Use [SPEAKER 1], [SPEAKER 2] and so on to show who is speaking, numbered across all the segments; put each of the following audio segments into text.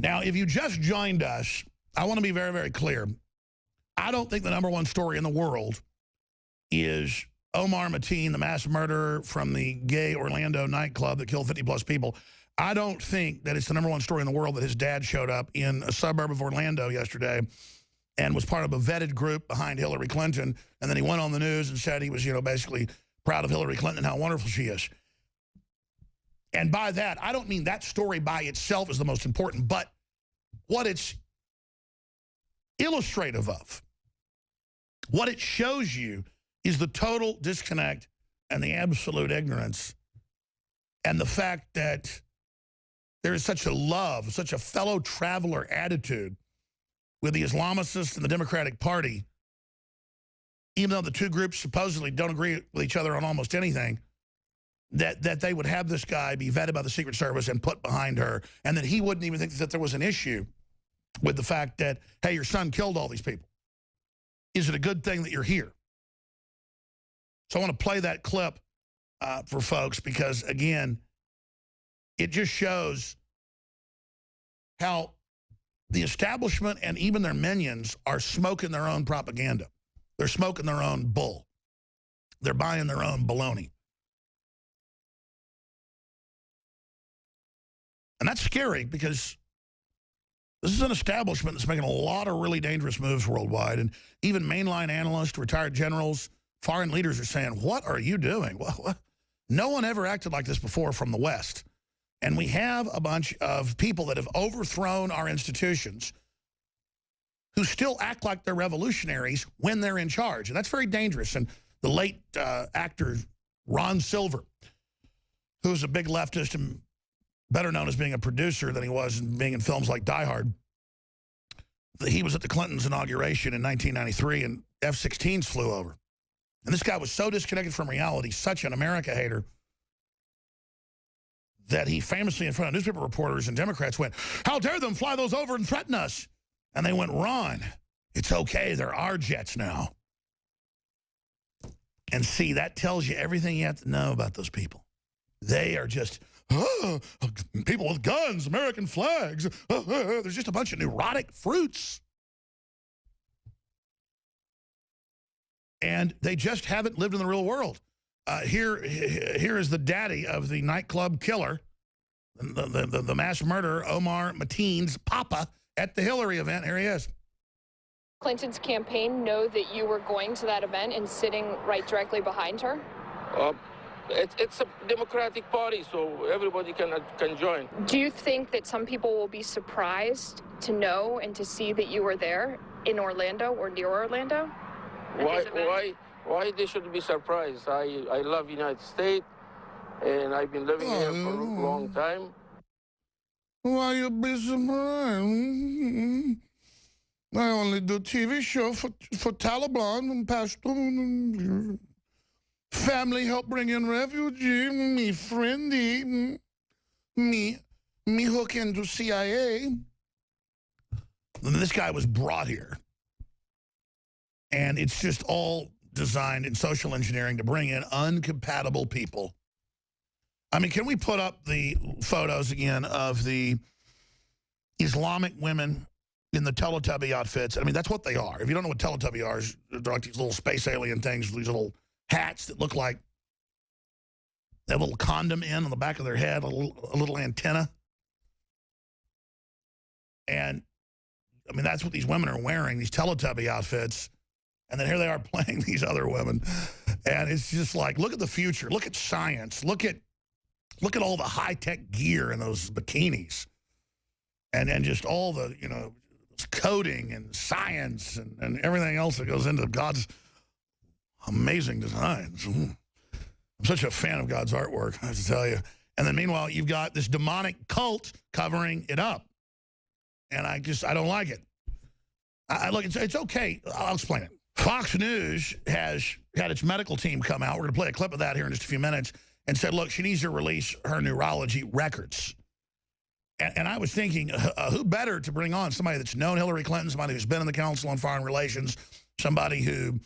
[SPEAKER 1] Now, if you just joined us, I want to be very, very clear. I don't think the #1 story in the world is Omar Mateen, the mass murderer from the gay Orlando nightclub that killed 50-plus people. I don't think that it's the #1 story in the world that his dad showed up in a suburb of Orlando yesterday and was part of a vetted group behind Hillary Clinton, and then he went on the news and said he was, basically proud of Hillary Clinton and how wonderful she is. And by that, I don't mean that story by itself is the most important, but what it's illustrative of, what it shows you is the total disconnect and the absolute ignorance and the fact that there is such a love, such a fellow traveler attitude with the Islamicists and the Democratic Party, even though the two groups supposedly don't agree with each other on almost anything, that they would have this guy be vetted by the Secret Service and put behind her, and that he wouldn't even think that there was an issue with the fact that, hey, your son killed all these people. Is it a good thing that you're here? So I want to play that clip for folks because, again, it just shows how the establishment and even their minions are smoking their own propaganda. They're smoking their own bull. They're buying their own baloney. And that's scary because this is an establishment that's making a lot of really dangerous moves worldwide. And even mainline analysts, retired generals, foreign leaders are saying, what are you doing? What? No one ever acted like this before from the West. And we have a bunch of people that have overthrown our institutions who still act like they're revolutionaries when they're in charge. And that's very dangerous. And the late actor Ron Silver, who's a big leftist and better known as being a producer than he was in being in films like Die Hard, he was at the Clintons' inauguration in 1993 and F-16s flew over. And this guy was so disconnected from reality, such an America hater, that he famously in front of newspaper reporters and Democrats went, how dare them fly those over and threaten us? And they went, Ron, it's okay, they're our jets now. And see, that tells you everything you have to know about those people. They are just, people with guns, American flags. There's just a bunch of neurotic fruits. And they just haven't lived in the real world. Here is the daddy of the nightclub killer, the mass murderer, Omar Mateen's papa, at the Hillary event. Here he is.
[SPEAKER 2] Clinton's campaign know that you were going to that event and sitting right directly behind her?
[SPEAKER 3] It's a Democratic Party, so everybody can join.
[SPEAKER 2] Do you think that some people will be surprised to know and to see that you were there in Orlando or near Orlando?
[SPEAKER 3] Why they should be surprised? I love United States, and I've been living here for a long time.
[SPEAKER 1] Why you be surprised? I only do TV show for Taliban and Pashtun. Family help bring in refugee, me friendly, me hook into CIA. And this guy was brought here. And it's just all designed in social engineering to bring in uncompatible people. I mean, can we put up the photos again of the Islamic women in the Teletubby outfits? I mean, that's what they are. If you don't know what Teletubby are, they're like these little space alien things, these little hats that look like they have a little condom on the back of their head, a little antenna. And, I mean, that's what these women are wearing, these Teletubby outfits. And then here they are playing these other women. And it's just like, look at the future. Look at science. Look at all the high-tech gear in those bikinis. And just all the, coding and science and everything else that goes into God's amazing designs. I'm such a fan of God's artwork, I have to tell you. And then meanwhile, you've got this demonic cult covering it up. And I don't like it. Look, it's okay. I'll explain it. Fox News has had its medical team come out. We're going to play a clip of that here in just a few minutes and said, look, she needs to release her neurology records. And I was thinking, who better to bring on? Somebody that's known Hillary Clinton, somebody who's been in the Council on Foreign Relations, somebody who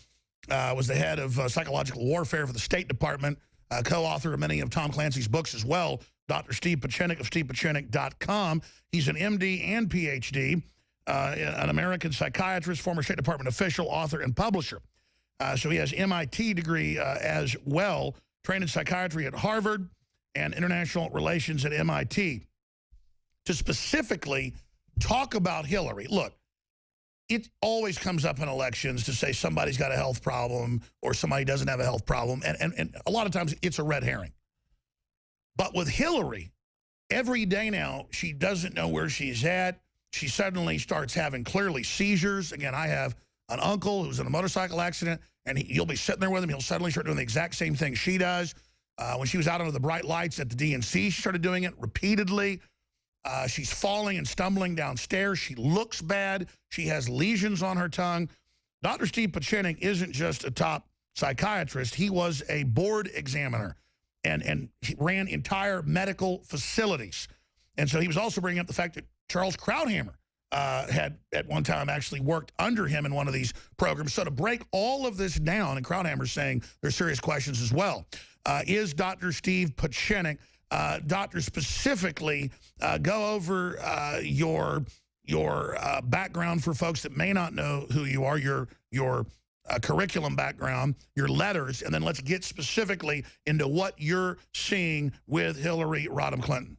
[SPEAKER 1] was the head of psychological warfare for the State Department, co-author of many of Tom Clancy's books as well, Dr. Steve Pachenik of stevepachenik.com. He's an MD and PhD, an American psychiatrist, former State Department official, author, and publisher. So he has MIT degree as well, trained in psychiatry at Harvard and international relations at MIT. To specifically talk about Hillary, look, it always comes up in elections to say somebody's got a health problem or somebody doesn't have a health problem, and a lot of times it's a red herring. But with Hillary, every day now, she doesn't know where she's at. She suddenly starts having clearly seizures. Again, I have an uncle who's in a motorcycle accident, and you'll be sitting there with him. He'll suddenly start doing the exact same thing she does. When she was out under the bright lights at the DNC, she started doing it repeatedly. She's falling and stumbling downstairs. She looks bad. She has lesions on her tongue. Dr. Steve Pachenik isn't just a top psychiatrist. He was a board examiner and he ran entire medical facilities. And so he was also bringing up the fact that Charles Krauthammer had at one time actually worked under him in one of these programs. So to break all of this down, and Krauthammer's saying there's serious questions as well, is Dr. Steve Pachenik. Doctor, specifically, go over your background for folks that may not know who you are, your curriculum background, your letters, and then let's get specifically into what you're seeing with Hillary Rodham Clinton.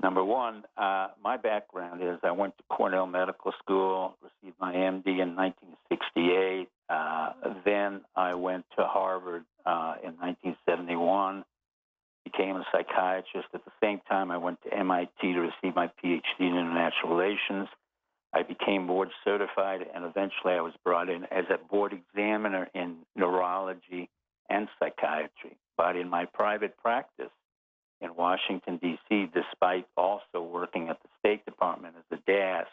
[SPEAKER 4] Number one, my background is I went to Cornell Medical School, received my MD in 1968. Then I went to Harvard in 1971, became a psychiatrist. At the same time, I went to MIT to receive my PhD in international relations. I became board certified, and eventually I was brought in as a board examiner in neurology and psychiatry. But in my private practice in Washington, D.C., despite also working at the State Department as a DAS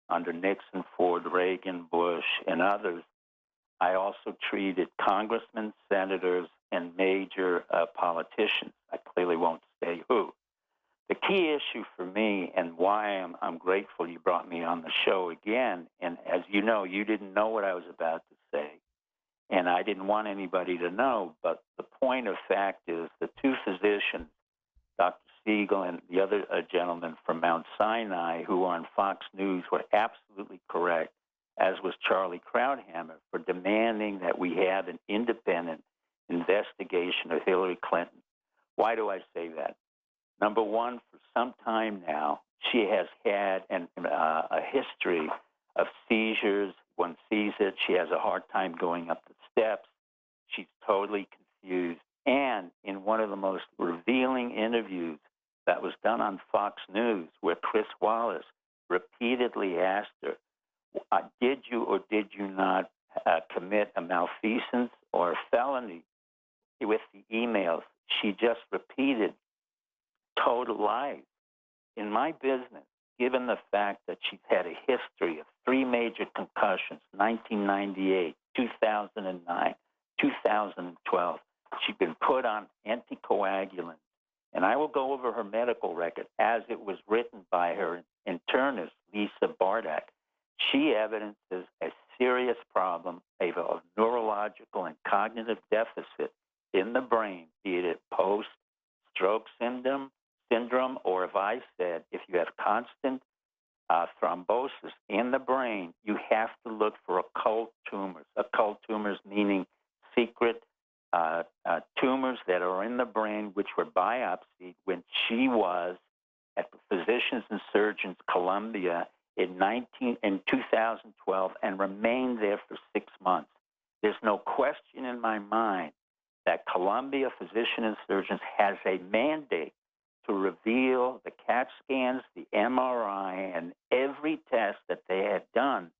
[SPEAKER 4] under Nixon, Ford, Reagan, Bush, and others, I also treated congressmen, senators, and major politicians. I clearly won't say who. The key issue for me, and why I'm grateful you brought me on the show again, and as you know, you didn't know what I was about to say, and I didn't want anybody to know, but the point of fact is the two physicians, Dr. Siegel and the other gentleman from Mount Sinai who were on Fox News, were absolutely correct, as was Charlie Krauthammer, for demanding that we have an independent investigation of Hillary Clinton. Why do I say that? Number one, for some time now, she has had a history of seizures. One sees it. She has a hard time going up the steps. She's totally confused. And in one of the most revealing interviews that was done on Fox News, where Chris Wallace repeatedly asked her, did you or did you not commit a malfeasance or a felony with the emails? She just repeated total lies. In my business, given the fact that she's had a history of 3 major concussions, 1998, 2009, 2012, she's been put on anticoagulants. And I will go over her medical record as it was written by her internist, Lisa Bardak. She evidences a serious problem of neurological and cognitive deficit in the brain, be it post-stroke syndrome, or if I said, if you have constant thrombosis in the brain, you have to look for occult tumors. Occult tumors meaning secret tumors that are in the brain, which were biopsied when she was at the Physicians and Surgeons Columbia in 2012 and remained there for 6 months. There's no question in my mind that Columbia Physicians and Surgeons has a mandate to reveal the CAT scans, the MRI, and every test that they had done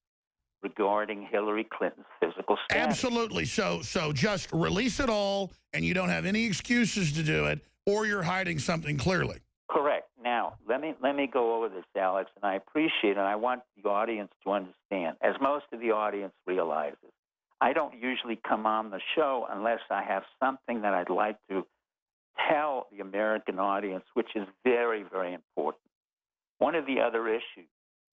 [SPEAKER 4] regarding Hillary Clinton's physical status.
[SPEAKER 1] Absolutely. So just release it all, and you don't have any excuses to do it, or you're hiding something clearly.
[SPEAKER 4] Correct. Now, let me go over this, Alex, and I appreciate it, and I want the audience to understand, as most of the audience realizes, I don't usually come on the show unless I have something that I'd like to tell the American audience, which is very, very important. One of the other issues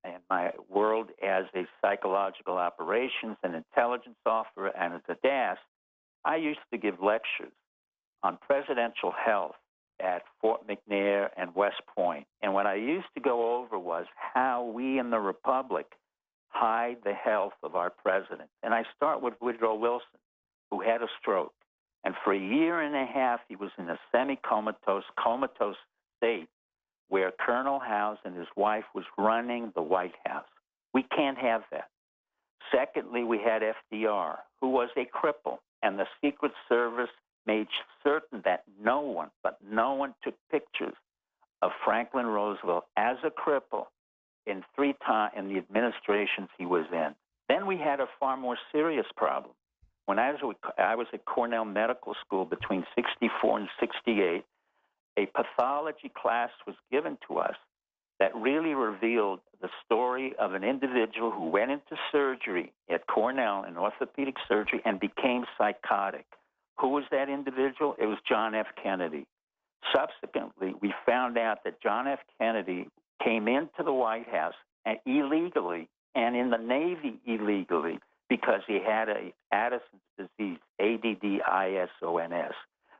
[SPEAKER 4] in my world as a psychological operations and intelligence officer and as a DAS, I used to give lectures on presidential health at Fort McNair and West Point. And what I used to go over was how we in the Republic hide the health of our president. And I start with Woodrow Wilson, who had a stroke. And for a year and a half, he was in a comatose state where Colonel House and his wife was running the White House. We can't have that. Secondly, we had FDR, who was a cripple, and the Secret Service made certain that no one took pictures of Franklin Roosevelt as a cripple in the administrations he was in. Then we had a far more serious problem. When I was at Cornell Medical School between 64 and 68, a pathology class was given to us that really revealed the story of an individual who went into surgery at Cornell in orthopedic surgery and became psychotic. Who was that individual? It was John F. Kennedy. Subsequently, we found out that John F. Kennedy came into the White House illegally and in the Navy illegally because he had a Addison's disease, ADDISONS,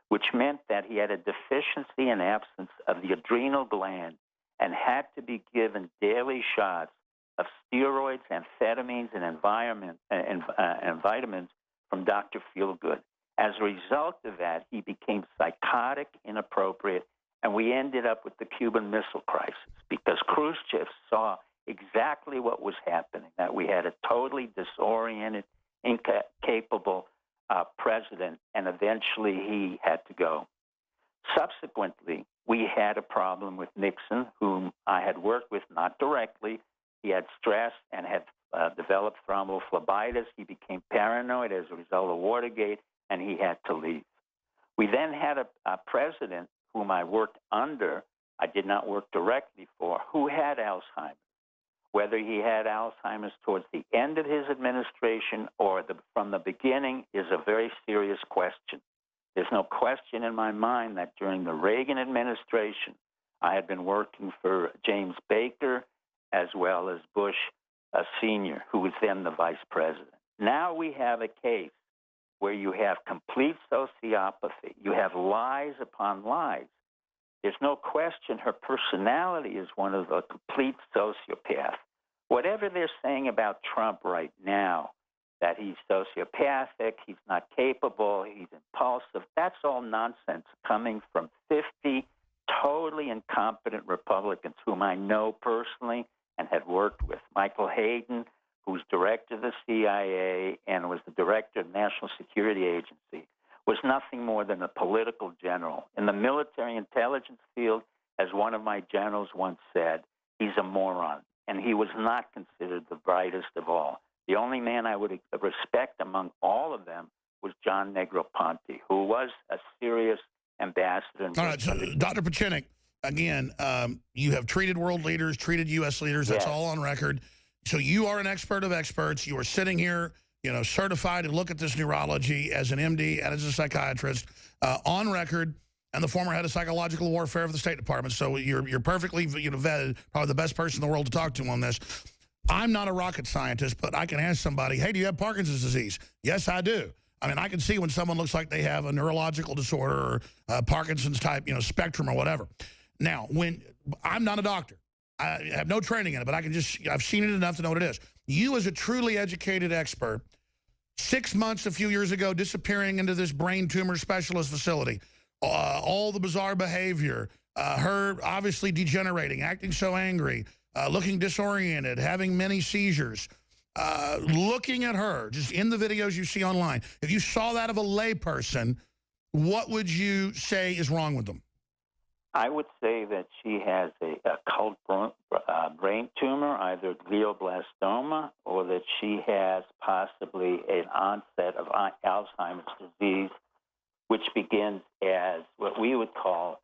[SPEAKER 4] which meant that he had a deficiency and absence of the adrenal gland and had to be given daily shots of steroids, amphetamines, and vitamins from Dr. Feelgood. As a result of that, he became psychotic, inappropriate, and we ended up with the Cuban Missile Crisis because Khrushchev saw exactly what was happening, that we had a totally disoriented, incapable president, and eventually he had to go. Subsequently, we had a problem with Nixon, whom I had worked with, not directly. He had stress and had developed thrombophlebitis. He became paranoid as a result of Watergate, and he had to leave. We then had a president whom I worked under, I did not work directly for, who had Alzheimer's. Whether he had Alzheimer's towards the end of his administration or from the beginning is a very serious question. There's no question in my mind that during the Reagan administration, I had been working for James Baker as well as Bush Sr., who was then the vice president. Now we have a case where you have complete sociopathy. You have lies upon lies. There's no question her personality is one of a complete sociopath. Whatever they're saying about Trump right now, that he's sociopathic, he's not capable, he's impulsive, that's all nonsense coming from 50 totally incompetent Republicans whom I know personally and had worked with. Michael Hayden, who's director of the CIA and was the director of the National Security Agency, was nothing more than a political general. In the military intelligence field, as one of my generals once said, he's a moron, and he was not considered the brightest of all. The only man I would respect among all of them was John Negroponte, who was a serious ambassador.
[SPEAKER 1] All right, so Dr. Pachinik, again, you have treated world leaders, treated U.S. leaders. That's all on record. So you are an expert of experts. You are sitting here, certified to look at this neurology as an MD and as a psychiatrist, on record, and the former head of psychological warfare of the State Department. So you're perfectly vetted, probably the best person in the world to talk to on this. I'm not a rocket scientist, but I can ask somebody, hey, do you have Parkinson's disease? Yes, I do. I mean, I can see when someone looks like they have a neurological disorder or Parkinson's type, spectrum or whatever. Now, I'm not a doctor. I have no training in it, but I've seen it enough to know what it is. You as a truly educated expert, 6 months a few years ago, disappearing into this brain tumor specialist facility, all the bizarre behavior, her obviously degenerating, acting so angry, looking disoriented, having many seizures, looking at her, just in the videos you see online. If you saw that of a layperson, what would you say is wrong with them?
[SPEAKER 4] I would say that she has a occult brain tumor, either glioblastoma, or that she has possibly an onset of Alzheimer's disease, which begins as what we would call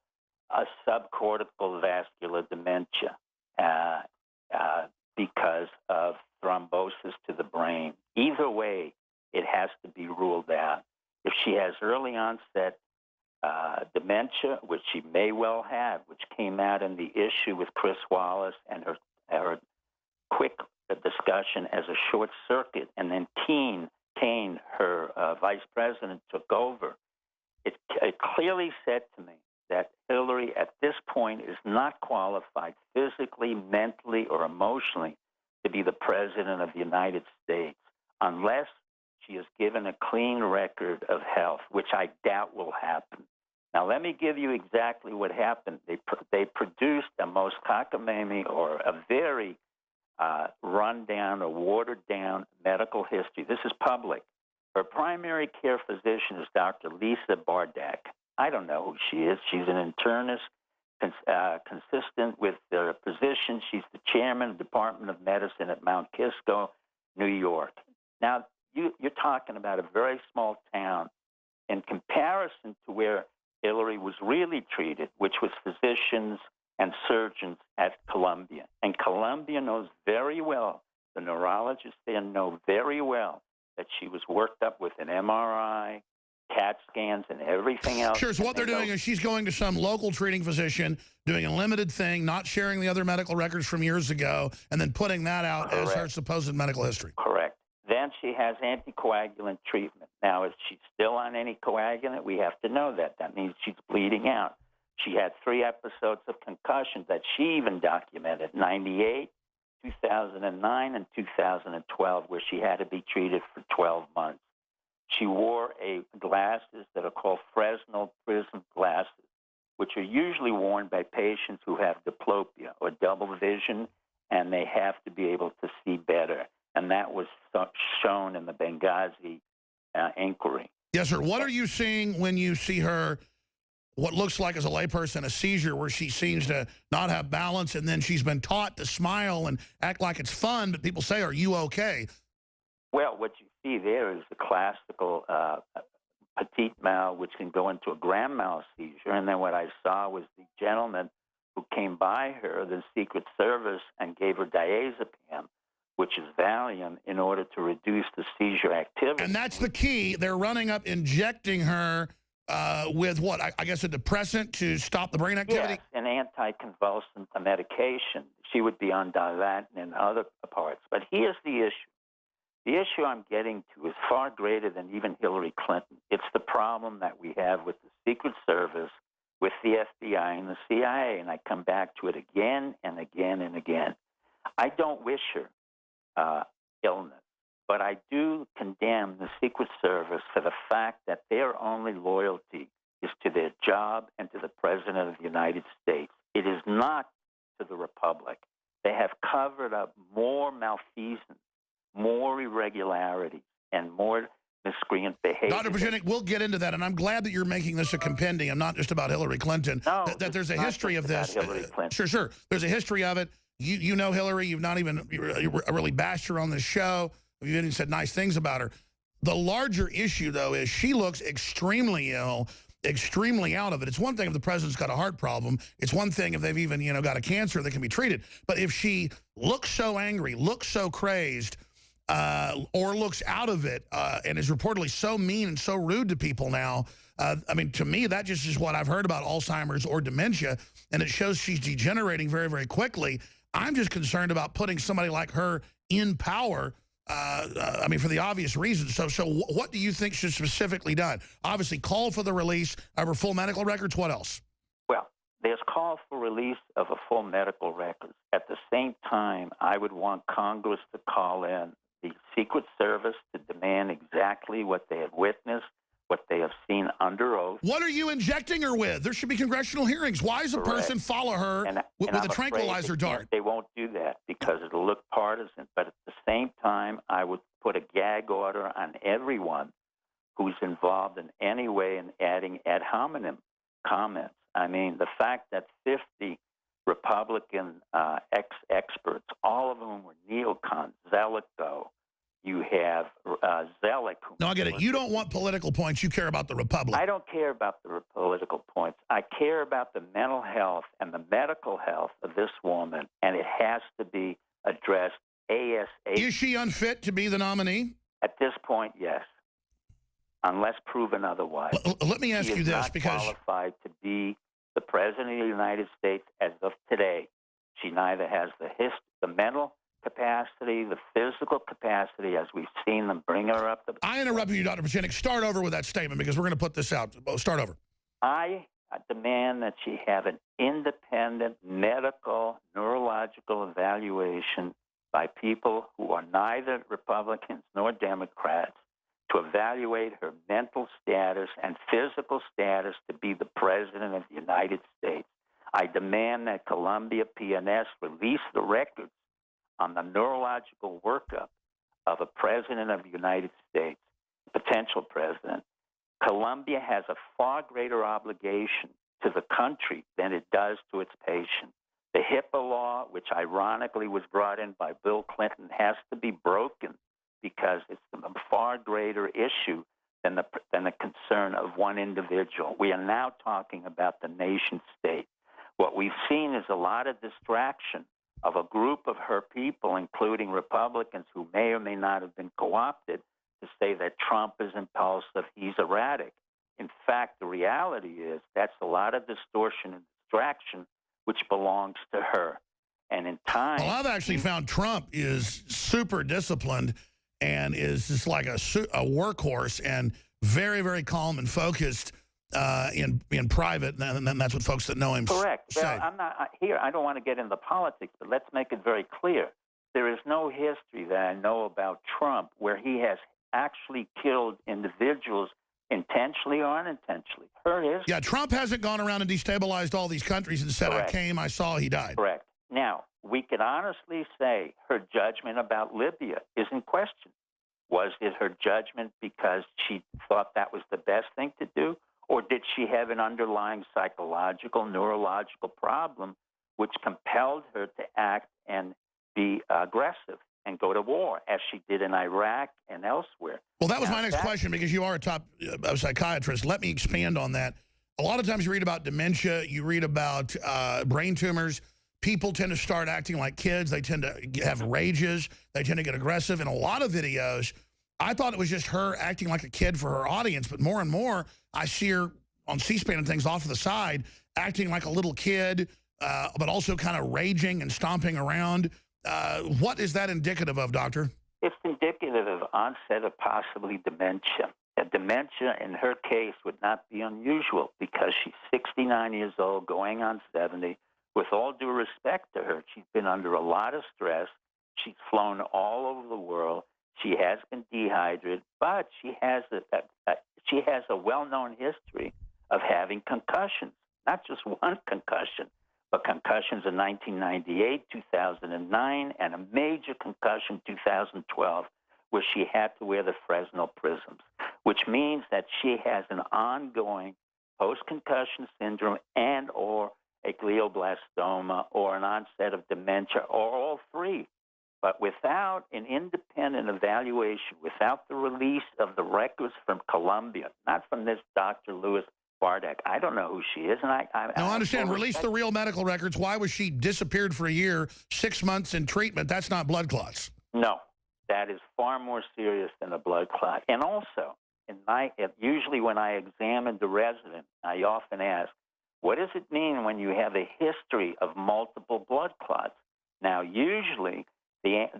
[SPEAKER 4] a subcortical vascular dementia because of thrombosis to the brain. Either way, it has to be ruled out. If she has early onset dementia, which she may well have, which came out in the issue with Chris Wallace and her quick discussion as a short circuit, and then Kane, her vice president, took over. It clearly said to me that Hillary at this point is not qualified physically, mentally, or emotionally to be the president of the United States unless she is given a clean record of health, which I doubt will happen. Now, let me give you exactly what happened. They produced a most cockamamie or a very run-down or watered-down medical history. This is public. Her primary care physician is Dr. Lisa Bardak. I don't know who she is. She's an internist consistent with their position. She's the chairman of the Department of Medicine at Mount Kisco, New York. Now, you're talking about a very small town in comparison to where Hillary was really treated, which was physicians and surgeons at Columbia. And Columbia knows very well, the neurologists there know very well that she was worked up with an MRI, CAT scans, and everything else.
[SPEAKER 1] Sure, so what they're doing is she's going to some local treating physician, doing a limited thing, not sharing the other medical records from years ago, and then putting that out as her supposed medical history.
[SPEAKER 4] Correct. Then she has anticoagulant treatment. Now, is she still on anticoagulant? We have to know that. That means she's bleeding out. She had 3 episodes of concussion that she even documented, 98, 2009, and 2012, where she had to be treated for 12 months. She wore glasses that are called Fresnel prism glasses, which are usually worn by patients who have diplopia or double vision, and they have to be able to see better. And that was shown in the Benghazi inquiry.
[SPEAKER 1] Yes, sir. What are you seeing when you see her, what looks like as a layperson, a seizure where she seems to not have balance, and then she's been taught to smile and act like it's fun, but people say, are you okay?
[SPEAKER 4] Well, what you see there is the classical petite mal, which can go into a grand mal seizure. And then what I saw was the gentleman who came by her, the Secret Service, and gave her diazepam, which is Valium, in order to reduce the seizure activity.
[SPEAKER 1] And that's the key. They're running up, injecting her with what? I guess a depressant to stop the brain activity?
[SPEAKER 4] Yes, an anticonvulsant medication. She would be on Dilantin and other parts. But here's the issue. The issue I'm getting to is far greater than even Hillary Clinton. It's the problem that we have with the Secret Service, with the FBI and the CIA, and I come back to it again and again and again. I don't wish her illness, but I do condemn the Secret Service for the fact that their only loyalty is to their job and to the President of the United States. It is not to the Republic. They have covered up more malfeasance, more irregularities, and more miscreant behavior.
[SPEAKER 1] Dr. Pachinik, we'll get into that, and I'm glad that you're making this a compendium, not just about Hillary Clinton.
[SPEAKER 4] No,
[SPEAKER 1] that there's a history of this. Sure. There's a history of it. You know Hillary. You've not even really bashed her on the show. You've even said nice things about her. The larger issue, though, is she looks extremely ill, extremely out of it. It's one thing if the president's got a heart problem. It's one thing if they've even, got a cancer that can be treated. But if she looks so angry, looks so crazed, or looks out of it and is reportedly so mean and so rude to people now, I mean, to me, that just is what I've heard about Alzheimer's or dementia, and it shows she's degenerating very, very quickly. I'm just concerned about putting somebody like her in power, I mean, for the obvious reasons. So what do you think should specifically done? Obviously, call for the release of her full medical records. What else?
[SPEAKER 4] Well, there's call for release of a full medical records. At the same time, I would want Congress to call in the Secret Service to demand exactly what they have witnessed, what they have seen under oath.
[SPEAKER 1] What are you injecting her with? There should be congressional hearings. Why does a person follow her with a tranquilizer dart?
[SPEAKER 4] They won't do that because it'll look partisan. But at the same time, I would put a gag order on everyone who's involved in any way in adding ad hominem comments. I mean, the fact that 50 Republican experts, all of them were neocons, Zelikow. You have Zellick.
[SPEAKER 1] No, I get it. You don't want political points. You care about the Republic.
[SPEAKER 4] I don't care about the political points. I care about the mental health and the medical health of this woman, and it has to be addressed ASAP.
[SPEAKER 1] Is she unfit to be the nominee?
[SPEAKER 4] At this point, yes, unless proven otherwise.
[SPEAKER 1] Let me ask you this, because
[SPEAKER 4] she is not qualified to be the President of the United States as of today. She neither has the mental capacity, the physical capacity, as we've seen them bring her up.
[SPEAKER 1] I interrupted you, Dr. Pachinik. Start over with that statement because we're going to put this out. Start over.
[SPEAKER 4] I I demand that she have an independent medical, neurological evaluation by people who are neither Republicans nor Democrats to evaluate her mental status and physical status to be the President of the United States. I demand that Columbia PNS release the records on the neurological workup of a President of the United States, potential President. Columbia has a far greater obligation to the country than it does to its patients. The HIPAA law, which ironically was brought in by Bill Clinton, has to be broken because it's a far greater issue than the concern of one individual. We are now talking about the nation state. What we've seen is a lot of distraction of a group of her people, including Republicans who may or may not have been co-opted, to say that Trump is impulsive, he's erratic. In fact, the reality is that's a lot of distortion and distraction which belongs to her. And in time...
[SPEAKER 1] Well, I've actually found Trump is super disciplined and is just like a workhorse and very, very calm and focused in private, and that's what folks that know him
[SPEAKER 4] Correct.
[SPEAKER 1] say.
[SPEAKER 4] Well, I'm not here. I don't want to get into politics, but let's make it very clear. There is no history that I know about Trump where he has actually killed individuals intentionally or unintentionally. Her history.
[SPEAKER 1] Yeah, Trump hasn't gone around and destabilized all these countries and said,
[SPEAKER 4] Correct.
[SPEAKER 1] I came, I saw, he died.
[SPEAKER 4] Correct. Now, we can honestly say her judgment about Libya is in question. Was it her judgment because she thought that was the best thing to do? Or did she have an underlying psychological, neurological problem which compelled her to act and be aggressive and go to war, as she did in Iraq and elsewhere?
[SPEAKER 1] Well, that was my next question, because you are a top psychiatrist. Let me expand on that. A lot of times you read about dementia, you read about brain tumors. People tend to start acting like kids. They tend to have rages. They tend to get aggressive. In a lot of videos, I thought it was just her acting like a kid for her audience, but more and more I see her on C-SPAN and things off to the side, acting like a little kid, but also kind of raging and stomping around. What is that indicative of, doctor?
[SPEAKER 4] It's indicative of onset of possibly dementia. Dementia, in her case, would not be unusual because she's 69 years old, going on 70. With all due respect to her, she's been under a lot of stress. She's flown all over the world. She has been dehydrated, but she has a well-known history of having concussions, not just one concussion, but concussions in 1998, 2009, and a major concussion 2012, where she had to wear the Fresnel prisms, which means that she has an ongoing post-concussion syndrome and or a glioblastoma or an onset of dementia or all three. But without an independent evaluation, without the release of the records from Columbia, not from this Dr. Louis Bardak, I don't know who she is. And I
[SPEAKER 1] understand. Release the real medical records. Why was she disappeared for a year, 6 months in treatment? That's not blood clots.
[SPEAKER 4] No, that is far more serious than a blood clot. And also, usually when I examine the resident, I often ask, what does it mean when you have a history of multiple blood clots? Now, usually,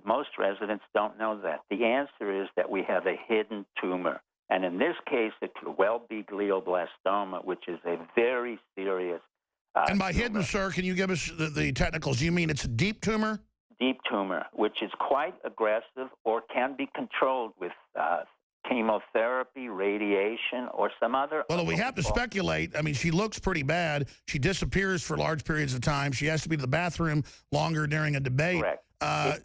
[SPEAKER 4] most residents don't know that. The answer is that we have a hidden tumor. And in this case, it could well be glioblastoma, which is a very serious
[SPEAKER 1] and by
[SPEAKER 4] tumor.
[SPEAKER 1] hidden, sir, can you give us the technicals? Do you mean it's a deep tumor?
[SPEAKER 4] Deep tumor, which is quite aggressive or can be controlled with chemotherapy, radiation, or some other...
[SPEAKER 1] Well, we have to speculate. I mean, she looks pretty bad. She disappears for large periods of time. She has to be to the bathroom longer during a debate.
[SPEAKER 4] Correct.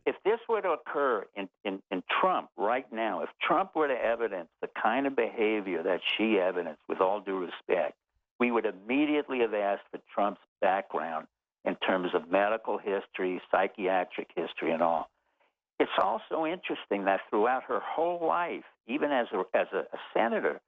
[SPEAKER 4] If this were to occur in Trump right now, if Trump were to evidence the kind of behavior that she evidenced, with all due respect, we would immediately have asked for Trump's background in terms of medical history, psychiatric history, and all. It's also interesting that throughout her whole life, even as a senator,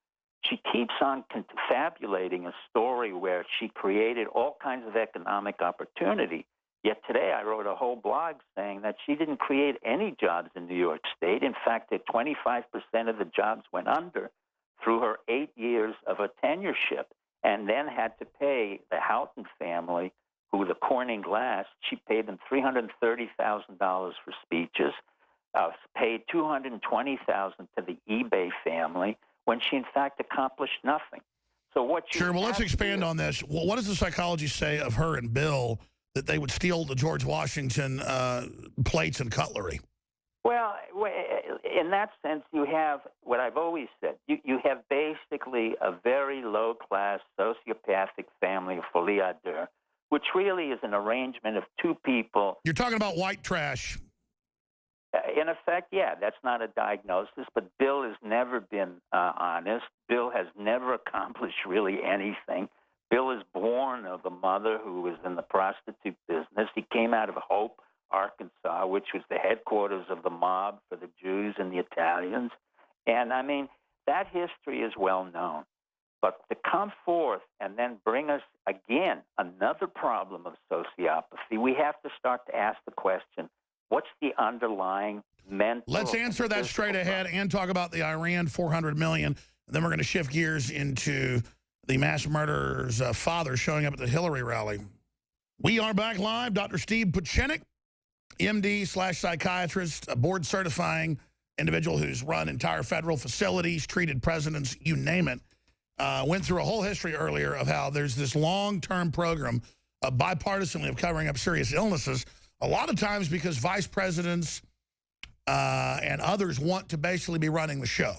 [SPEAKER 4] she keeps on confabulating a story where she created all kinds of economic opportunity. Yet today I wrote a whole blog saying that she didn't create any jobs in New York State. In fact, that 25% of the jobs went under through her 8 years of a tenureship, and then had to pay the Houghton family, who the Corning Glass, she paid them $330,000 for speeches, paid $220,000 to the eBay family, when she in fact accomplished nothing. So what you
[SPEAKER 1] Sure, well, let's
[SPEAKER 4] have to
[SPEAKER 1] expand
[SPEAKER 4] do-
[SPEAKER 1] on this. Well, what does the psychology say of her and Bill that they would steal the George Washington plates and cutlery?
[SPEAKER 4] Well, in that sense, you have what I've always said. You have basically a very low-class sociopathic family of folie à deux, which really is an arrangement of two people.
[SPEAKER 1] You're talking about white trash.
[SPEAKER 4] In effect, yeah, that's not a diagnosis, but Bill has never been honest. Bill has never accomplished really anything. Bill is born of a mother who was in the prostitute business. He came out of Hope, Arkansas, which was the headquarters of the mob for the Jews and the Italians. And, I mean, that history is well known. But to come forth and then bring us, again, another problem of sociopathy, we have to start to ask the question, what's the underlying mental...
[SPEAKER 1] Let's answer that straight ahead and talk about the Iran 400 million. And then we're going to shift gears into the mass murderer's father showing up at the Hillary rally. We are back live. Dr. Steve Puchenik, MD/psychiatrist, a board certifying individual who's run entire federal facilities, treated presidents, you name it. Went through a whole history earlier of how there's this long-term program bipartisanly of covering up serious illnesses, a lot of times because vice presidents and others want to basically be running the show.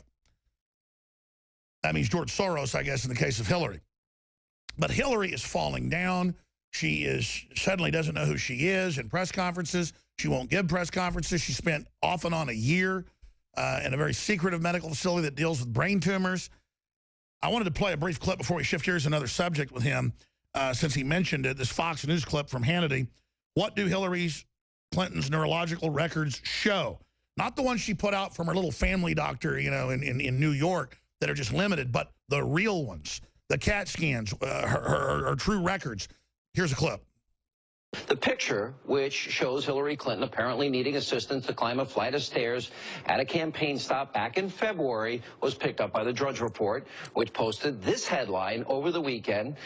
[SPEAKER 1] That means George Soros, I guess, in the case of Hillary. But Hillary is falling down. She suddenly doesn't know who she is in press conferences. She won't give press conferences. She spent off and on a year in a very secretive medical facility that deals with brain tumors. I wanted to play a brief clip before we shift gears to another subject with him, since he mentioned it, this Fox News clip from Hannity. What do Hillary Clinton's neurological records show? Not the ones she put out from her little family doctor, you know, in New York that are just limited, but the real ones, the CAT scans, her true records. Here's a clip.
[SPEAKER 5] The picture, which shows Hillary Clinton apparently needing assistance to climb a flight of stairs at a campaign stop back in February, was picked up by the Drudge Report, which posted this headline over the weekend,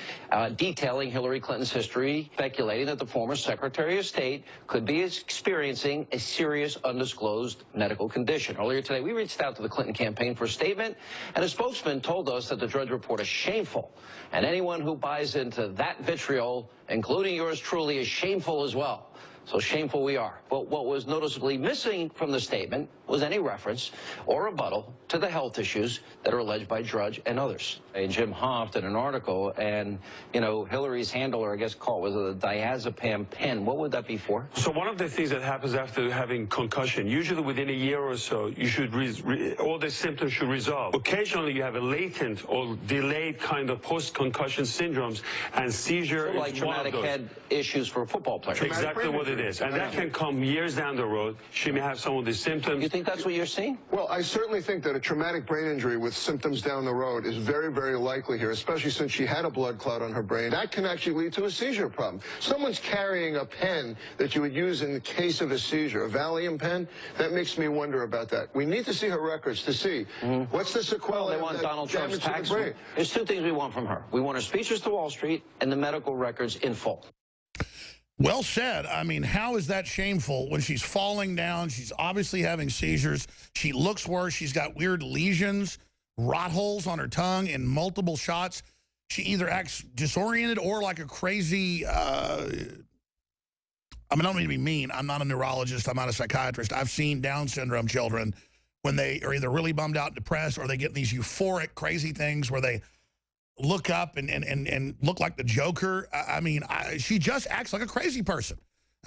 [SPEAKER 5] detailing Hillary Clinton's history, speculating that the former Secretary of State could be experiencing a serious undisclosed medical condition. Earlier today, we reached out to the Clinton campaign for a statement, and a spokesman told us that the Drudge Report is shameful, and anyone who buys into that vitriol, including yours truly, is shameful as well. So shameful we are. But what was noticeably missing from the statement was any reference or rebuttal to the health issues that are alleged by Drudge and others. And Jim Hoft in an article, and, you know, Hillary's handler, I guess, called was a diazepam pen. What would that be for?
[SPEAKER 6] So one of the things that happens after having concussion, usually within a year or so, you should all the symptoms should resolve. Occasionally, you have a latent or delayed kind of post-concussion syndromes, and seizure
[SPEAKER 5] So like
[SPEAKER 6] is one of
[SPEAKER 5] traumatic
[SPEAKER 6] those.
[SPEAKER 5] head issues for football players.
[SPEAKER 6] Exactly what it is. And that can come years down the road. She may have some of the symptoms.
[SPEAKER 5] You think that's what you're seeing?
[SPEAKER 7] Well, I certainly think that a traumatic brain injury with symptoms down the road is very, very likely here, especially since she had a blood clot on her brain. That can actually lead to a seizure problem. Someone's carrying a pen that you would use in the case of a seizure, a Valium pen. That makes me wonder about that. We need to see her records to see what's the sequelae.
[SPEAKER 5] Well, they
[SPEAKER 7] of
[SPEAKER 5] want
[SPEAKER 7] that
[SPEAKER 5] Donald Trump's
[SPEAKER 7] damage to the
[SPEAKER 5] tax.
[SPEAKER 7] brain.
[SPEAKER 5] There's two things we want from her. We want her speeches to Wall Street and the medical records in full.
[SPEAKER 1] Well said. I mean, how is that shameful when she's falling down? She's obviously having seizures. She looks worse. She's got weird lesions, rot holes on her tongue in multiple shots. She either acts disoriented or like a crazy... I mean, I don't mean to be mean. I'm not a neurologist. I'm not a psychiatrist. I've seen Down syndrome children when they are either really bummed out and depressed, or they get these euphoric, crazy things where they look up and look like the Joker. I mean, she just acts like a crazy person.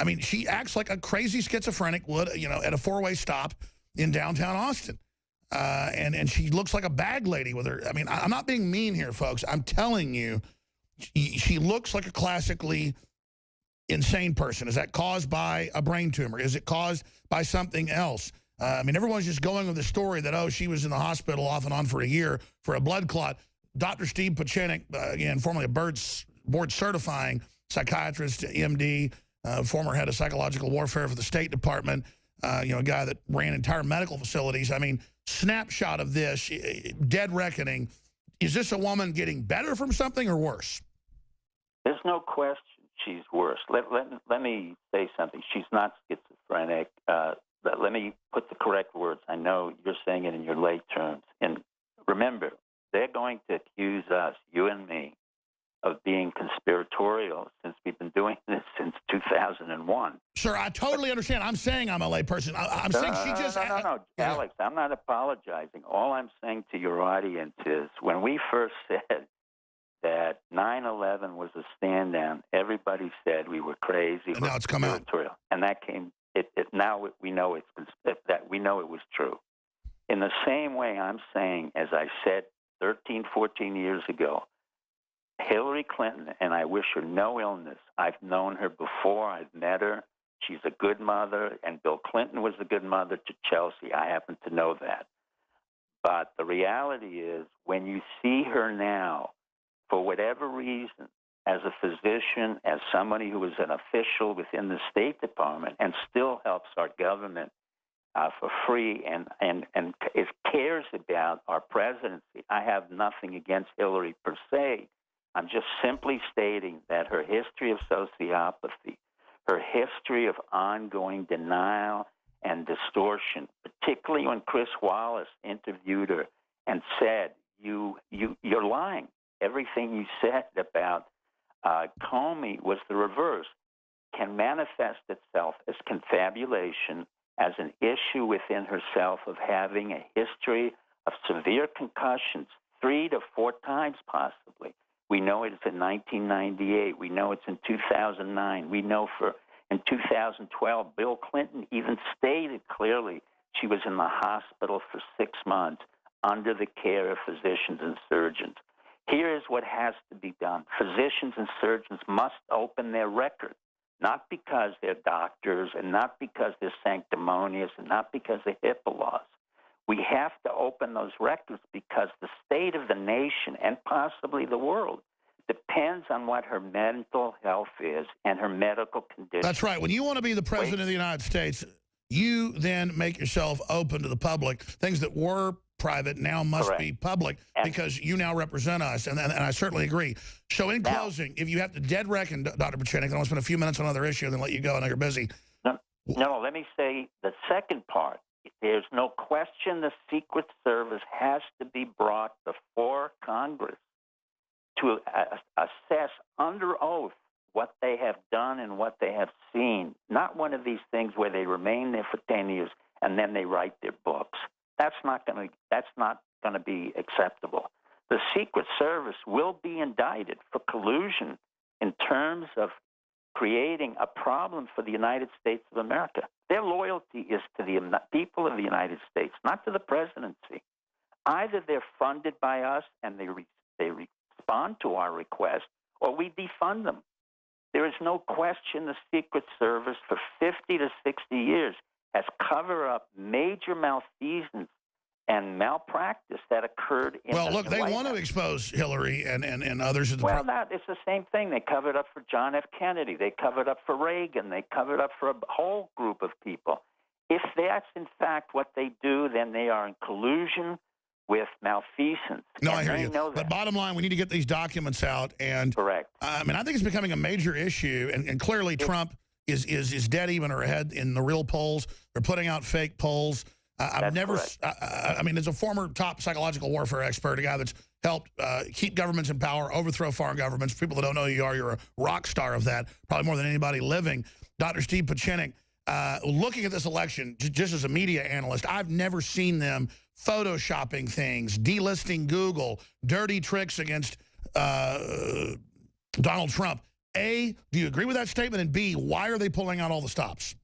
[SPEAKER 1] I mean, she acts like a crazy schizophrenic would, you know, at a four-way stop in downtown Austin. And she looks like a bag lady with her. I mean, I'm not being mean here, folks. I'm telling you, she looks like a classically insane person. Is that caused by a brain tumor? Is it caused by something else? I mean, everyone's just going with the story that, oh, she was in the hospital off and on for a year for a blood clot. Dr. Steve Puchenik, again, formerly a board certifying psychiatrist, MD, former head of psychological warfare for the State Department, you know, a guy that ran entire medical facilities. I mean, snapshot of this, dead reckoning. Is this a woman getting better from something or worse?
[SPEAKER 4] There's no question she's worse. Let me say something. She's not schizophrenic. Let me put the correct words. I know you're saying it in your lay terms. And remember, they're going to accuse us, you and me, of being conspiratorial since we've been doing this since 2001.
[SPEAKER 1] Sir, I totally understand. I'm saying I'm a layperson. I'm saying she just...
[SPEAKER 4] No.
[SPEAKER 1] Yeah.
[SPEAKER 4] Alex, I'm not apologizing. All I'm saying to your audience is when we first said that 9/11 was a stand-down, everybody said we were crazy.
[SPEAKER 1] And now it's come out.
[SPEAKER 4] And that came... Now we know we know it was true. In the same way, I'm saying, as I said 13, 14 years ago, Hillary Clinton, and I wish her no illness. I've known her before. I've met her. She's a good mother, and Bill Clinton was a good mother to Chelsea. I happen to know that. But the reality is, when you see her now, for whatever reason, as a physician, as somebody who is an official within the State Department and still helps our government for free and cares about our presidency, I have nothing against Hillary per se. I'm just simply stating that her history of sociopathy, her history of ongoing denial and distortion, particularly when Chris Wallace interviewed her and said, you're lying. Everything you said about Comey was the reverse, can manifest itself as confabulation, as an issue within herself of having a history of severe concussions 3 to 4 times possibly. We know it's in 1998. We know it's in 2009. We know in 2012, Bill Clinton even stated clearly she was in the hospital for 6 months under the care of physicians and surgeons. Here is what has to be done. Physicians and surgeons must open their records, not because they're doctors and not because they're sanctimonious and not because of HIPAA laws. We have to open those records because the state of the nation and possibly the world depends on what her mental health is and her medical condition.
[SPEAKER 1] That's right. When you want to be the president of the United States, you then make yourself open to the public. Things that were private now must be public because you now represent us, and I certainly agree. So in closing, if you have to dead reckon, Dr. Pachinik, I want to spend a few minutes on another issue and then let you go. I know you're busy.
[SPEAKER 4] No, let me say the second part. There's no question the Secret Service has to be brought before Congress to assess under oath what they have done and what they have seen. Not one of these things where they remain there for 10 years and then they write their books. That's not going to be acceptable. The Secret Service will be indicted for collusion in terms of creating a problem for the United States of America. Their loyalty is to the people of the United States, not to the presidency. Either they're funded by us and they respond to our request, or we defund them. There is no question the Secret Service for 50 to 60 years has covered up major malfeasance and malpractice that occurred in
[SPEAKER 1] Well, look, they want to expose Hillary and others.
[SPEAKER 4] Well, it's the same thing. They covered up for John F. Kennedy. They covered up for Reagan. They covered up for a whole group of people. If that's, in fact, what they do, then they are in collusion with malfeasance.
[SPEAKER 1] No, I hear you. But bottom line, we need to get these documents out. And
[SPEAKER 4] correct.
[SPEAKER 1] I mean, I think it's becoming a major issue. And clearly Trump is dead even or ahead in the real polls. They're putting out fake polls. I've never, I mean, as a former top psychological warfare expert, a guy that's helped keep governments in power, overthrow foreign governments. For people that don't know who you are, you're a rock star of that, probably more than anybody living. Dr. Steve Pachinik, looking at this election, just as a media analyst, I've never seen them photoshopping things, delisting Google, dirty tricks against Donald Trump. A, do you agree with that statement? And B, why are they pulling out all the stops?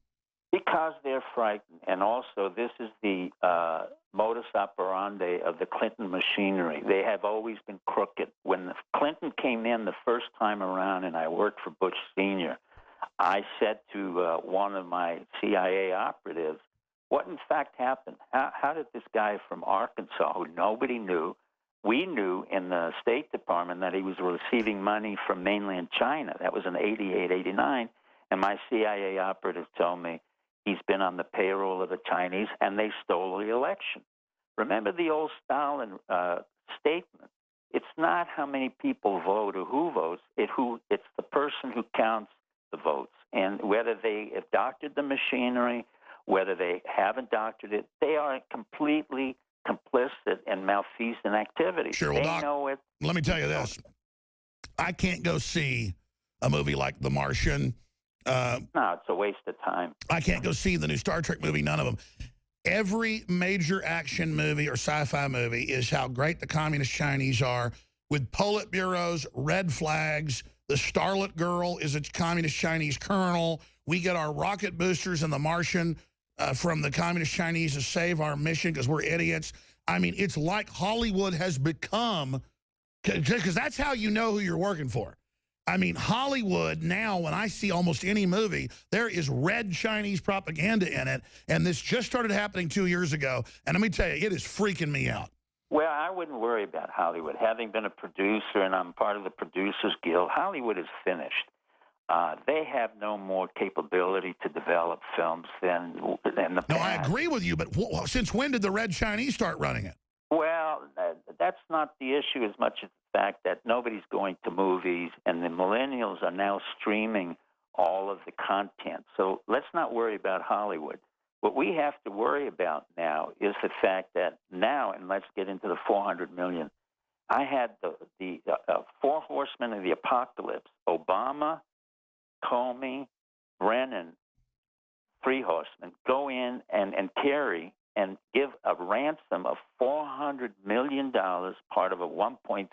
[SPEAKER 4] Because they're frightened, and also this is the modus operandi of the Clinton machinery. They have always been crooked. When Clinton came in the first time around, and I worked for Bush Sr., I said to one of my CIA operatives, what in fact happened? How did this guy from Arkansas, who nobody knew, we knew in the State Department that he was receiving money from mainland China. That was in 88, 89, and my CIA operative told me, he's been on the payroll of the Chinese, and they stole the election. Remember the old Stalin statement. It's not how many people vote or who votes. It's the person who counts the votes. And whether they have doctored the machinery, whether they haven't doctored it, they are completely complicit in malfeasant activities.
[SPEAKER 1] Sure, well,
[SPEAKER 4] They
[SPEAKER 1] Doc,
[SPEAKER 4] know it.
[SPEAKER 1] let me tell you this. I can't go see a movie like The Martian.
[SPEAKER 4] No, it's a waste of time.
[SPEAKER 1] I can't go see the new Star Trek movie, none of them. Every major action movie or sci-fi movie is how great the communist Chinese are with Politburos, red flags. The Starlet Girl is a communist Chinese colonel. We get our rocket boosters in The Martian from the communist Chinese to save our mission because we're idiots. I mean, it's like Hollywood has become, because that's how you know who you're working for. I mean, Hollywood now, when I see almost any movie, there is red Chinese propaganda in it, and this just started happening 2 years ago, and let me tell you, it is freaking me out.
[SPEAKER 4] Well, I wouldn't worry about Hollywood. Having been a producer, and I'm part of the Producers Guild, Hollywood is finished. They have no more capability to develop films than the past.
[SPEAKER 1] No, I agree with you, but since when did the red Chinese start running it?
[SPEAKER 4] Well, that's not the issue as much as the fact that nobody's going to movies, and the millennials are now streaming all of the content. So let's not worry about Hollywood. What we have to worry about now is the fact that now, and let's get into the 400 million, I had the four horsemen of the apocalypse, Obama, Comey, Brennan, three horsemen, go in and Kerry and give a ransom of $400 million, part of a $1.7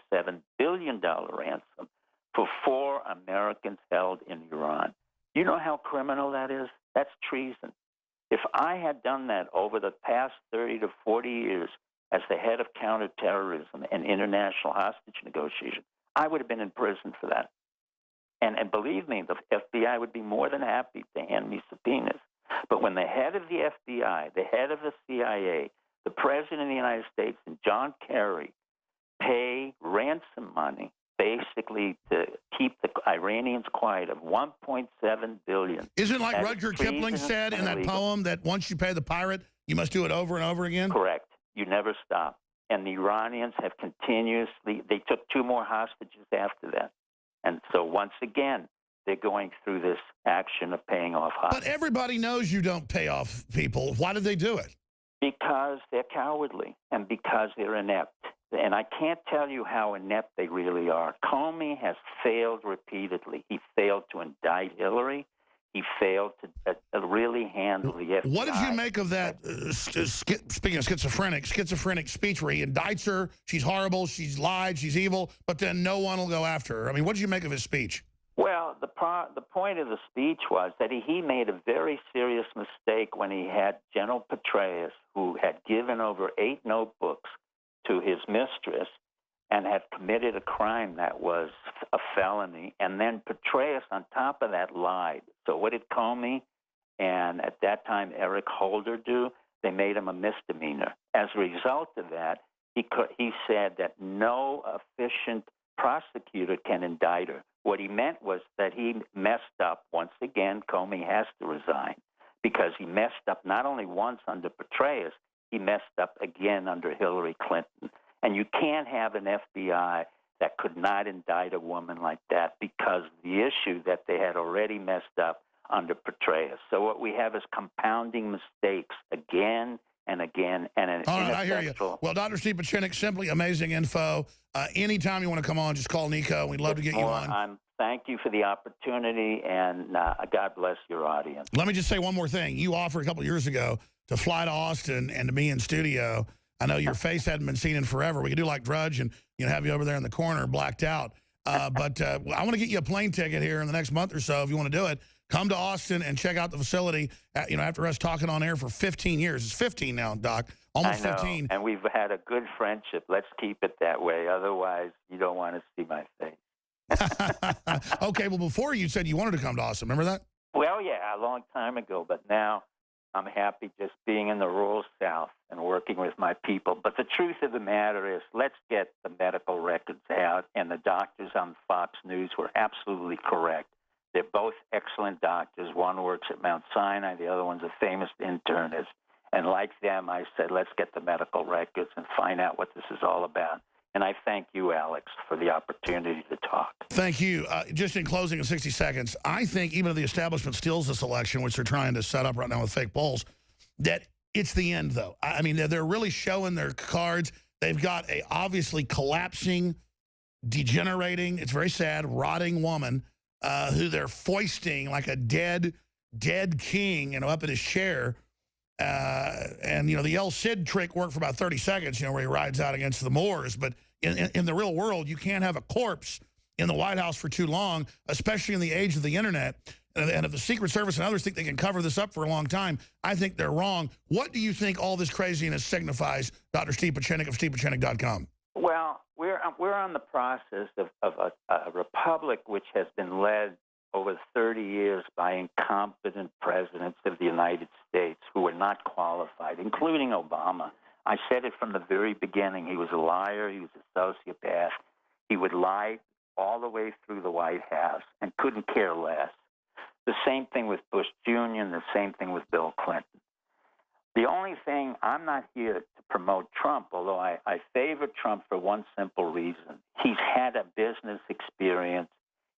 [SPEAKER 4] billion ransom, for 4 Americans held in Iran. You know how criminal that is? That's treason. If I had done that over the past 30 to 40 years as the head of counterterrorism and international hostage negotiation, I would have been in prison for that. And believe me, the FBI would be more than happy to hand me subpoenas. But when the head of the FBI, the head of the CIA, the President of the United States, and John Kerry pay ransom money basically to keep the Iranians quiet of $1.7 billion.
[SPEAKER 1] Isn't it like Rutger Kipling said in that poem that once you pay the pirate, you must do it over and over again?
[SPEAKER 4] Correct. You never stop. And the Iranians have continuously, they took 2 more hostages after that. And so once again, they're going through this action of paying off hostages.
[SPEAKER 1] But everybody knows you don't pay off people. Why did they do it?
[SPEAKER 4] Because they're cowardly and because they're inept. And I can't tell you how inept they really are. Comey has failed repeatedly. He failed to indict Hillary. He failed to really handle the FBI.
[SPEAKER 1] What did you make of that, speaking of schizophrenic speech where he indicts her, she's horrible, she's lied, she's evil, but then no one will go after her? I mean, what did you make of his speech?
[SPEAKER 4] Well, the point of the speech was that he made a very serious mistake when he had General Petraeus, who had given over 8 notebooks to his mistress and had committed a crime that was a felony. And then Petraeus, on top of that, lied. So what did Comey and at that time Eric Holder do? They made him a misdemeanor. As a result of that, he said that no efficient prosecutor can indict her. What he meant was that he messed up. Once again, Comey has to resign because he messed up not only once under Petraeus, he messed up again under Hillary Clinton. And you can't have an FBI that could not indict a woman like that because the issue that they had already messed up under Petraeus. So what we have is compounding mistakes again and again. And
[SPEAKER 1] all right, I hear you. Well, Dr. Steve Pachinik, simply amazing info. Anytime you want to come on, just call Nico. We'd love to get you on.
[SPEAKER 4] Thank you for the opportunity, and God bless your audience.
[SPEAKER 1] Let me just say one more thing. You offered a couple of years ago to fly to Austin and to be in studio. I know your face hadn't been seen in forever. We could do like Drudge and have you over there in the corner blacked out. But I want to get you a plane ticket here in the next month or so if you want to do it. Come to Austin and check out the facility, after us talking on air for 15 years. It's 15 now, Doc. Almost 15.
[SPEAKER 4] And we've had a good friendship. Let's keep it that way. Otherwise, you don't want to see my face.
[SPEAKER 1] Okay, well, before you said you wanted to come to Austin. Remember that?
[SPEAKER 4] Well, yeah, a long time ago. But now I'm happy just being in the rural South and working with my people. But the truth of the matter is, let's get the medical records out. And the doctors on Fox News were absolutely correct. They're both excellent doctors. One works at Mount Sinai. The other one's a famous internist. And like them, I said, let's get the medical records and find out what this is all about. And I thank you, Alex, for the opportunity to talk.
[SPEAKER 1] Thank you. Just in closing in 60 seconds, I think even if the establishment steals this election, which they're trying to set up right now with fake polls, that It's the end, though. I mean, they're really showing their cards. They've got a obviously collapsing, degenerating, it's very sad, rotting woman who they're foisting like a dead king, you know, up in his chair. And, you know, the El Cid trick worked for about 30 seconds, you know, where he rides out against the Moors. But in the real world, you can't have a corpse in the White House for too long, especially in the age of the internet. And if the Secret Service and others think they can cover this up for a long time, I think they're wrong. What do you think all this craziness signifies, Dr. Steve Pieczenik of stevepieczenik.com?
[SPEAKER 4] Well, we're on the process of a republic which has been led over 30 years by incompetent presidents of the United States who were not qualified, including Obama. I said it from the very beginning. He was a liar. He was a sociopath. He would lie all the way through the White House and couldn't care less. The same thing with Bush Jr. and the same thing with Bill Clinton. The only thing, I'm not here to promote Trump, although I favor Trump for one simple reason. He's had a business experience.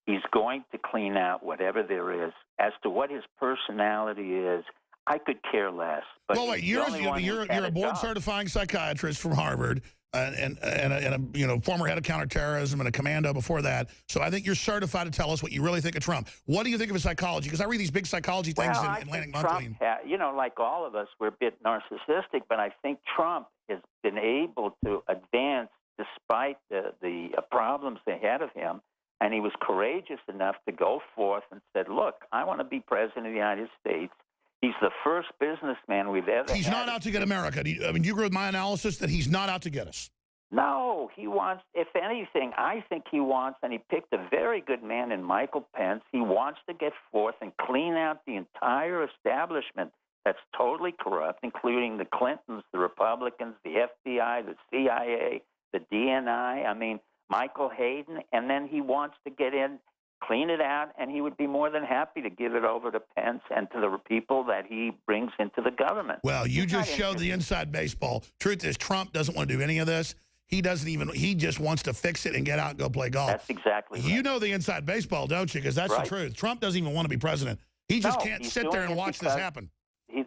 [SPEAKER 4] He's going to clean out whatever there is. As to what his personality is, I could care less. But
[SPEAKER 1] well, wait, you're a board-certifying psychiatrist from Harvard and a you know, former head of counterterrorism and a commando before that. So I think you're certified to tell us what you really think of Trump. What do you think of his psychology? Because I read these big psychology things in Atlantic Monthly.
[SPEAKER 4] You know, like all of us, we're a bit narcissistic, but I think Trump has been able to advance despite the problems ahead of him. And he was courageous enough to go forth and said, look, I want to be president of the United States. He's the first businessman we've ever had.
[SPEAKER 1] He's not out to get America. I mean, you agree with my analysis that he's not out to get us?
[SPEAKER 4] No, he wants, if anything, I think he wants, and he picked a very good man in Michael Pence, he wants to get forth and clean out the entire establishment that's totally corrupt, including the Clintons, the Republicans, the FBI, the CIA, the DNI, I mean, Michael Hayden, and then he wants to get in, clean it out, and he would be more than happy to give it over to Pence and to the people that he brings into the government.
[SPEAKER 1] Well, you just showed the inside baseball. Truth is, Trump doesn't want to do any of this. He just wants to fix it and get out and go play golf.
[SPEAKER 4] That's exactly right.
[SPEAKER 1] You know the inside baseball, don't you? Because that's the truth. Trump doesn't even want to be president. He just can't sit there and watch this happen.
[SPEAKER 4] He's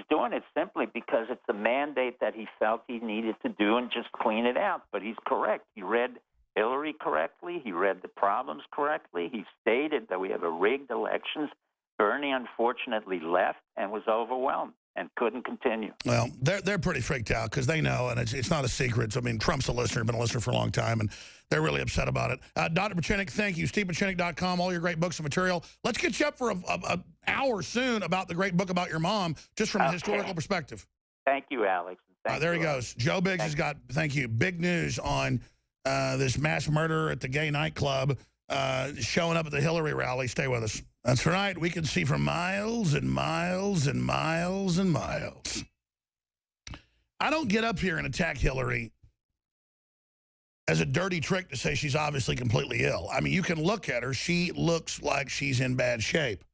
[SPEAKER 4] doing it simply because it's a mandate that he felt he needed to do and just clean it out. But he's correct. He read Hillary correctly. He read the problems correctly. He stated that we have a rigged elections. Bernie, unfortunately, left and was overwhelmed and couldn't continue.
[SPEAKER 1] Well, they're pretty freaked out because they know, and it's not a secret. I mean, Trump's a listener, been a listener for a long time, and they're really upset about it. Dr. Pieczenik, thank you. StevePieczenik.com, all your great books and material. Let's get you up for an hour soon about the great book about your mom, just from a historical perspective.
[SPEAKER 4] Thank you, Alex.
[SPEAKER 1] There he goes. Joe Biggs has got, thank you, big news on this mass murder at the gay nightclub showing up at the Hillary rally. Stay with us. That's right. We can see for miles and miles and miles and miles. I don't get up here and attack Hillary as a dirty trick to say she's obviously completely ill. I mean, you can look at her. She looks like she's in bad shape.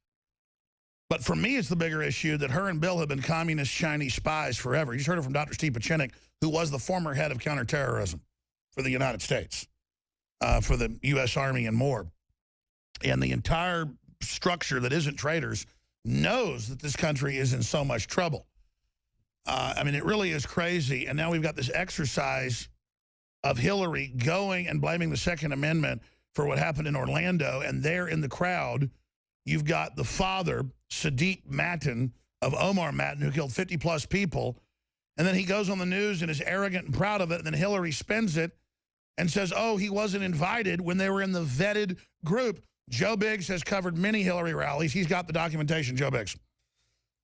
[SPEAKER 1] But for me, it's the bigger issue that her and Bill have been communist Chinese spies forever. You just heard it from Dr. Steve Pieczenik, who was the former head of counterterrorism for the United States, for the U.S. Army and more. And the entire structure that isn't traitors knows that this country is in so much trouble. I mean, it really is crazy. And now we've got this exercise of Hillary going and blaming the Second Amendment for what happened in Orlando. And there in the crowd, you've got the father, Sadiq Matin, of Omar Matin, who killed 50-plus people. And then he goes on the news and is arrogant and proud of it. And then Hillary spins it and says, oh, he wasn't invited when they were in the vetted group. Joe Biggs has covered many Hillary rallies. He's got the documentation. Joe Biggs.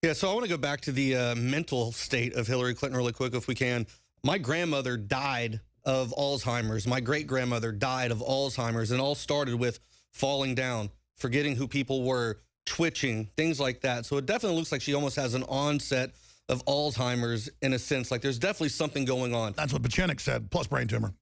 [SPEAKER 8] Yeah, so I want to go back to the mental state of Hillary Clinton really quick if we can. My grandmother died of Alzheimer's. My great-grandmother died of Alzheimer's, and it all started with falling down, forgetting who people were, twitching, things like that. So it definitely looks like she almost has an onset of Alzheimer's in a sense. Like there's definitely something going on.
[SPEAKER 1] That's what Pieczenik said, plus brain tumor.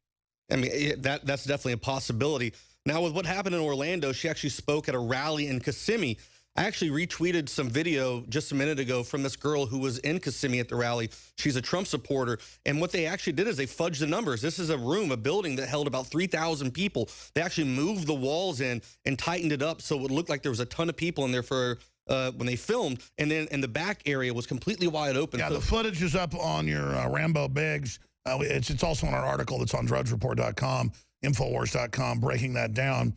[SPEAKER 8] I mean, that's definitely a possibility. Now, with what happened in Orlando, she actually spoke at a rally in Kissimmee. I actually retweeted some video just a minute ago from this girl who was in Kissimmee at the rally. She's a Trump supporter. And what they actually did is they fudged the numbers. This is a room, a building that held about 3,000 people. They actually moved the walls in and tightened it up so it would look like there was a ton of people in there for when they filmed, and the back area was completely wide open.
[SPEAKER 1] Yeah,
[SPEAKER 8] so
[SPEAKER 1] the footage is up on your Rambo Biggs. It's also on our article that's on drudgereport.com, Infowars.com, breaking that down.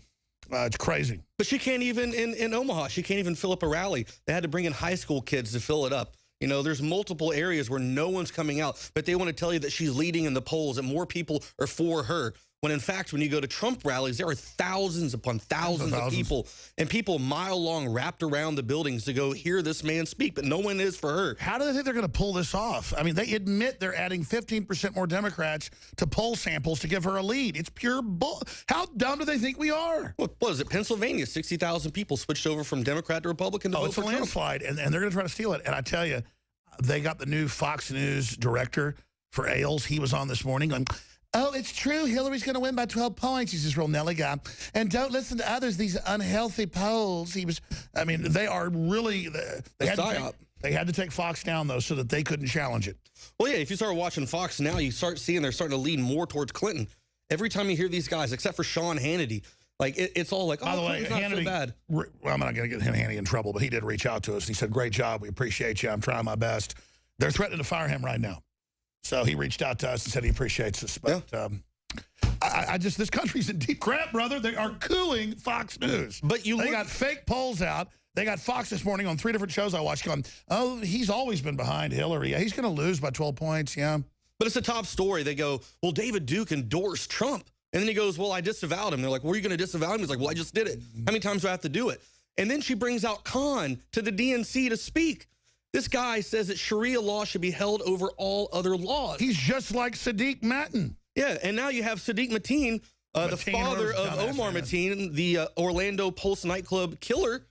[SPEAKER 1] It's crazy.
[SPEAKER 8] But she can't even, in Omaha, she can't even fill up a rally. They had to bring in high school kids to fill it up. You know, there's multiple areas where no one's coming out, but they want to tell you that she's leading in the polls and more people are for her. When in fact, when you go to Trump rallies, there are thousands upon thousands of people, and people mile long wrapped around the buildings to go hear this man speak, but no one is for her.
[SPEAKER 1] How do they think they're going to pull this off? I mean, they admit they're adding 15% more Democrats to poll samples to give her a lead. It's pure bull. How dumb do they think we are?
[SPEAKER 8] What is it? Pennsylvania, 60,000 people switched over from Democrat to Republican to vote for Trump.
[SPEAKER 1] It's a landslide, and they're going to try to steal it. And I tell you, they got the new Fox News director for Ailes. He was on this morning going, oh, it's true. Hillary's going to win by 12 points. He's this real Nelly guy. And don't listen to others, these unhealthy polls. I mean, they are really, they had to take Fox down, though, so that they couldn't challenge it.
[SPEAKER 8] Well, yeah, if you start watching Fox now, you start seeing they're starting to lean more towards Clinton. Every time you hear these guys, except for Sean Hannity, like it's all like, oh, by the way, Clinton's not so bad.
[SPEAKER 1] Well, I'm not going to get Hannity in trouble, but he did reach out to us. He said, great job. We appreciate you. I'm trying my best. They're threatening to fire him right now. So he reached out to us and said he appreciates us. But yeah. This country's in deep crap, brother. They are cooing Fox News.
[SPEAKER 8] But
[SPEAKER 1] they got fake polls out. They got Fox this morning on 3 different shows I watched going, oh, he's always been behind Hillary. He's going to lose by 12 points, yeah.
[SPEAKER 8] But it's a top story. They go, well, David Duke endorsed Trump. And then he goes, well, I disavowed him. They're like, well, are you going to disavow him? He's like, well, I just did it. How many times do I have to do it? And then she brings out Khan to the DNC to speak. This guy says that Sharia law should be held over all other laws.
[SPEAKER 1] He's just like Sadiq Mateen.
[SPEAKER 8] Yeah, and now you have Sadiq Mateen, the father of Omar Mateen, the Orlando Pulse nightclub killer.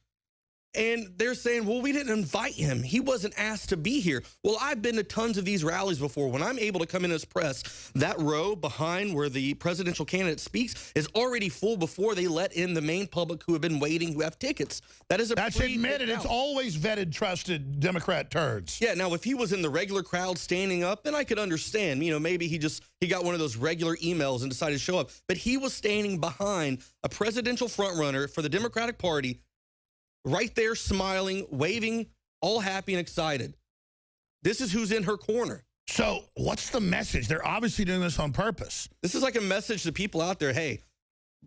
[SPEAKER 8] And they're saying, well, we didn't invite him. He wasn't asked to be here. Well, I've been to tons of these rallies before. When I'm able to come in as press, that row behind where the presidential candidate speaks is already full before they let in the main public who have been waiting, who have tickets. That's
[SPEAKER 1] admitted. It's always vetted, trusted Democrat turds.
[SPEAKER 8] Yeah, now, if he was in the regular crowd standing up, then I could understand. You know, maybe he got one of those regular emails and decided to show up. But he was standing behind a presidential frontrunner for the Democratic Party, right there smiling, waving, all happy and excited. This is who's in her corner.
[SPEAKER 1] So what's the message? They're obviously doing this on purpose.
[SPEAKER 8] This is like a message to people out there. Hey,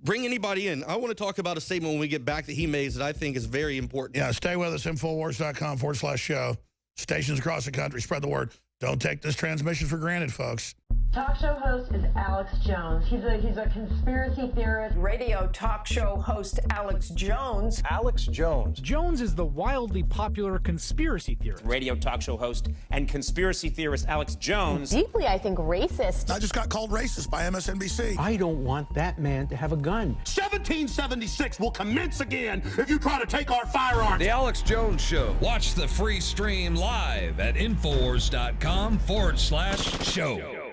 [SPEAKER 8] bring anybody in. I want to talk about a statement when we get back that he made that I think is very important.
[SPEAKER 1] Yeah, stay with us, Infowars.com/show. Stations across the country, spread the word. Don't take this transmission for granted, folks.
[SPEAKER 9] Talk show host is Alex Jones. He's a conspiracy theorist.
[SPEAKER 10] Radio talk show host Alex Jones.
[SPEAKER 11] Alex Jones. Jones is the wildly popular conspiracy theorist.
[SPEAKER 12] Radio talk show host and conspiracy theorist Alex Jones.
[SPEAKER 9] Deeply, I think, racist.
[SPEAKER 1] I just got called racist by MSNBC.
[SPEAKER 11] I don't want that man to have a gun.
[SPEAKER 13] 1776 will commence again if you try to take our firearms.
[SPEAKER 14] The Alex Jones Show. Watch the free stream live at Infowars.com/show.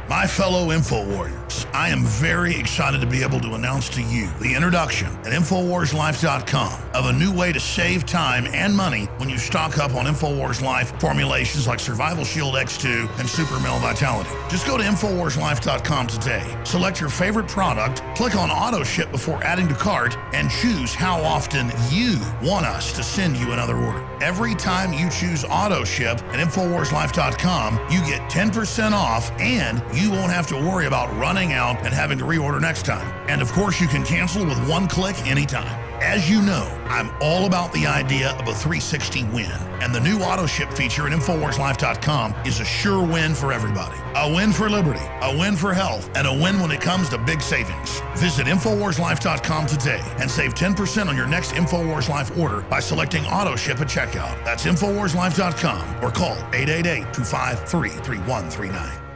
[SPEAKER 1] My fellow InfoWarriors, I am very excited to be able to announce to you the introduction at InfoWarsLife.com of a new way to save time and money when you stock up on InfoWars Life formulations like Survival Shield X2 and Super Male Vitality. Just go to InfoWarsLife.com today, select your favorite product, click on Auto Ship before adding to cart, and choose how often you want us to send you another order. Every time you choose Auto Ship at InfoWarsLife.com, you get 10% off and you won't have to worry about running out and having to reorder next time. And of course, you can cancel with one click anytime. As you know, I'm all about the idea of a 360 win, and the new auto ship feature at InfoWarsLife.com is a sure win for everybody. A win for liberty, a win for health, and a win when it comes to big savings. Visit InfoWarsLife.com today and save 10% on your next InfoWars Life order by selecting auto ship at checkout. That's InfoWarsLife.com or call 888-253-3139.